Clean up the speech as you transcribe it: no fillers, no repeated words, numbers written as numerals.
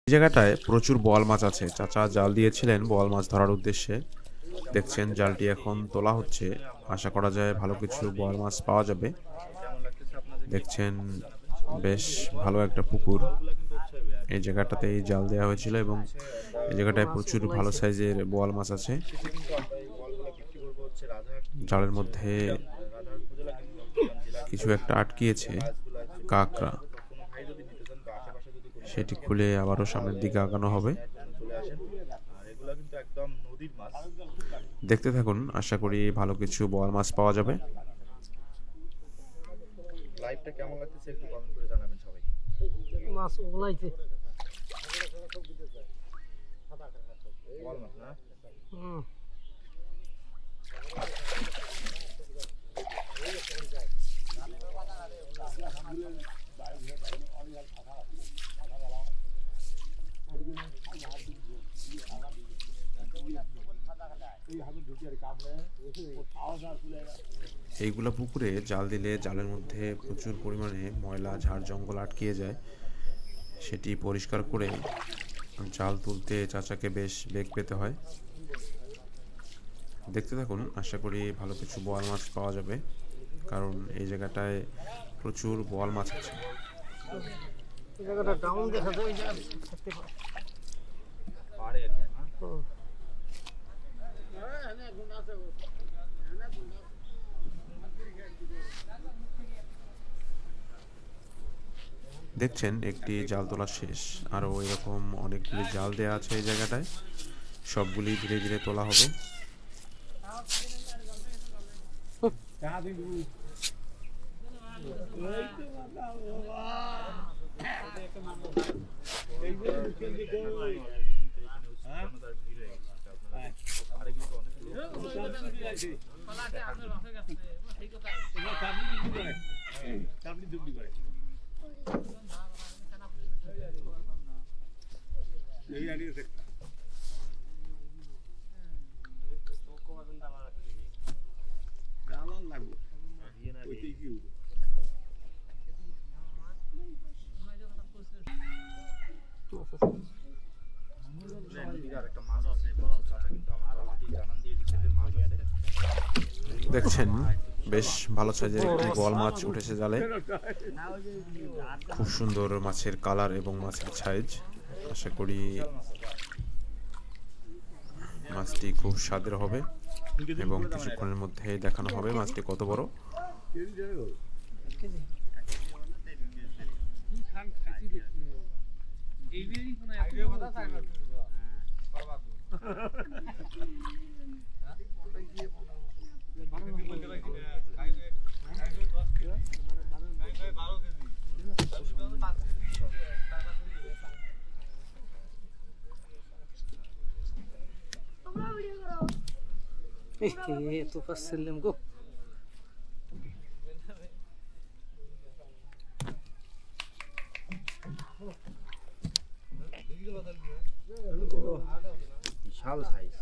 এই জায়গাটায় প্রচুর বোয়াল মাছ আছে। চাচা জাল দিয়েছিলেন বোয়াল মাছ ধরার উদ্দেশ্যে। দেখছেন জালটি এখন তোলা হচ্ছে। আশা করা যায় ভালো কিছু বোয়াল মাছ পাওয়া যাবে। দেখছেন বেশ ভালো একটা পুকুর। এই জায়গাটাতেই জাল দেওয়া হয়েছিল এবং এই জায়গাটায় প্রচুর ভালো সাইজের বোয়াল মাছ আছে। জালের মধ্যে কিছু একটা আটকিয়েছে, কাঁকড়া। সেটি খুলে আবারও সামনের দিকে আগানো হবে। দেখতে থাকুন, আশা করি ভালো কিছু বোয়াল মাছ পাওয়া যাবে। লাইভটা কেমন লাগতেছে একটু কমেন্ট করে জানাবেন সবাই। মাছ ওলাইছে বল মাছ না? এইগুলা পুকুরে জাল দিলে জালের মধ্যে প্রচুর পরিমাণে ময়লা ঝাড় জঙ্গল আটকিয়ে যায়। সেটি পরিষ্কার করে জাল তুলতে চাচাকে বেশ বেগ পেতে হয়। দেখতে থাকুন, আশা করি ভালো কিছু বোয়াল মাছ পাওয়া যাবে, কারণ এই জায়গাটায় প্রচুর বোয়াল মাছ আছে। জায়গাটা ডাউন দেখা যায় থাকতে পারে একদম না? দেখছেন একটি জাল তোলা শেষ, আরও এরকম অনেকগুলি জাল দেওয়া আছে এই জায়গাটায়। সবগুলি ধীরে ধীরে তোলা হবে। দেখছেন বেশ ভালো সাইজের একটি বোয়াল মাছ উঠেছে জালে। খুব সুন্দর মাছের কালার এবং মাছের সাইজ। আশা করি মাছটি খুব স্বাদের হবে এবং কিছুক্ষণের মধ্যে দেখানো হবে মাছটি কত বড়। তো পাচ্ছিলাম গো বিশাল সাইজ।